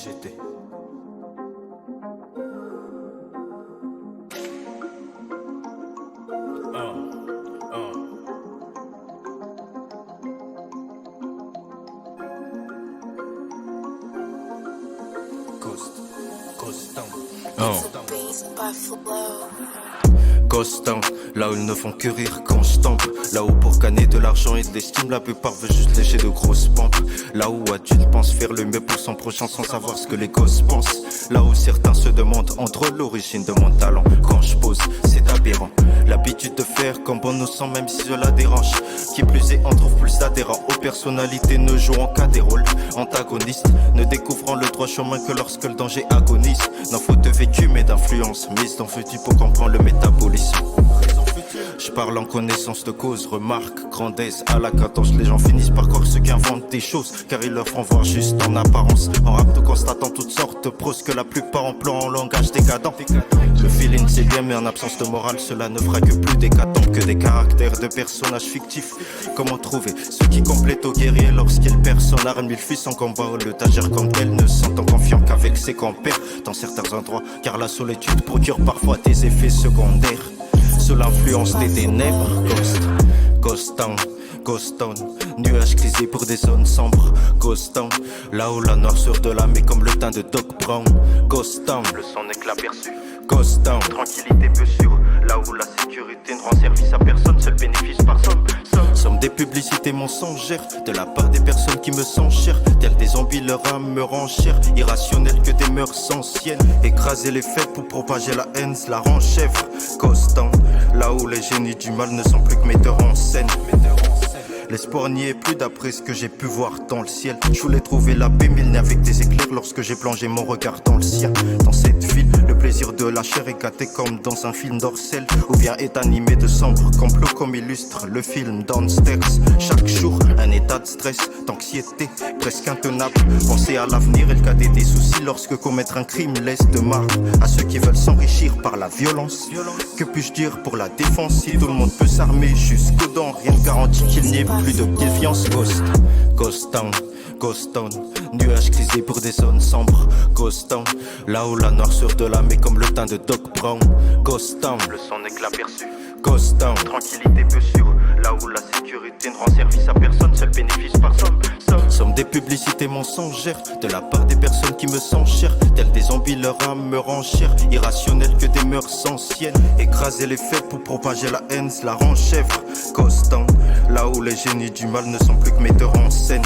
GT. Ghost Town, là où ils ne font que rire quand je tombe. Là où pour gagner de l'argent et de l'estime, la plupart veulent juste lécher de grosses pompes. Là où adulte pense faire le mieux pour son prochain sans savoir ce que les gosses pensent. Là où certains se demandent entre l'origine de mon talent. Quand je pose, c'est aberrant. L'habitude de faire comme bon nous sent même si cela dérange. Qui plus est, on trouve plus d'adhérents aux personnalités ne jouant qu'à des rôles antagonistes, ne découvrant le droit chemin que lorsque le danger agonise. N'en faut de vécu mais d'influence mise dans futur pour comprendre le métabolisme. Je parle en connaissance de cause, remarque, grandesse à la cadence. Les gens finissent par croire ceux qui inventent des choses, car ils leur font voir juste en apparence. En rap, nous constatons toutes sortes de proses que la plupart emploient en langage décadent. Le feeling c'est bien, mais en absence de morale, cela ne fera que plus d'hécatombes que des caractères de personnages fictifs. Comment trouver ceux qui complètent au guerrier lorsqu'ils perdent son arme? Il fuit son combat au lieu d'agir comme tel, ne se sentant confiant qu'avec ses compères dans certains endroits, car la solitude procure parfois des effets secondaires. Sous l'influence des ténèbres, Ghost Town, nuages grisés pour des zones sombres. Ghost Town, là où la noirceur de l'âme est comme le teint de Doc Brown. Ghost Town, le son éclat perçu. Ghost Town, tranquillité peu sûre, là où la sécurité ne rend service à personne, seul bénéfice par somme. Somme des publicités mensongères de la part des personnes qui me sont chères. Tels des zombies, leur âme me rend chère. Irrationnel que des mœurs anciennes. Écraser les faits pour propager la haine, cela rend chèvre. Ghost Town, là où les génies du mal ne sont plus que metteurs en scène. L'espoir n'y est plus d'après ce que j'ai pu voir dans le ciel. Je voulais trouver la paix mais il n'y avait que des éclairs lorsque j'ai plongé mon regard dans le ciel. Dans cette ville, le plaisir de la chair est gâté comme dans un film d'Orcel, ou bien est animé de sombres complots comme illustre le film Downstairs. Chaque jour, un état de stress, d'anxiété, presque intenable. Penser à l'avenir et le cadet des soucis lorsque commettre un crime laisse de marbre. À ceux qui veulent s'enrichir par la violence, que puis-je dire pour la défense? Si tout le monde peut s'armer jusqu'aux dents, rien ne garantit qu'il n'y ait plus de défiance. Ghost Town, nuages grisés pour des zones sombres. Ghost Town, là où la noirceur de l'âme est comme le teint de Doc Brown. Ghost Town, le son éclat perçu. Ghost Town, tranquillité peu sûre, là où la sécurité ne rend service à personne, seul bénéfice par somme. Somme des publicités mensongères de la part des personnes qui me sont chères. Tels des zombies, leur âme me rend chère. Irrationnel que des mœurs anciennes. Écraser les faits pour propager la haine, cela rend chèvre. Ghost Town, là où les génies du mal ne sont plus que metteurs en scène.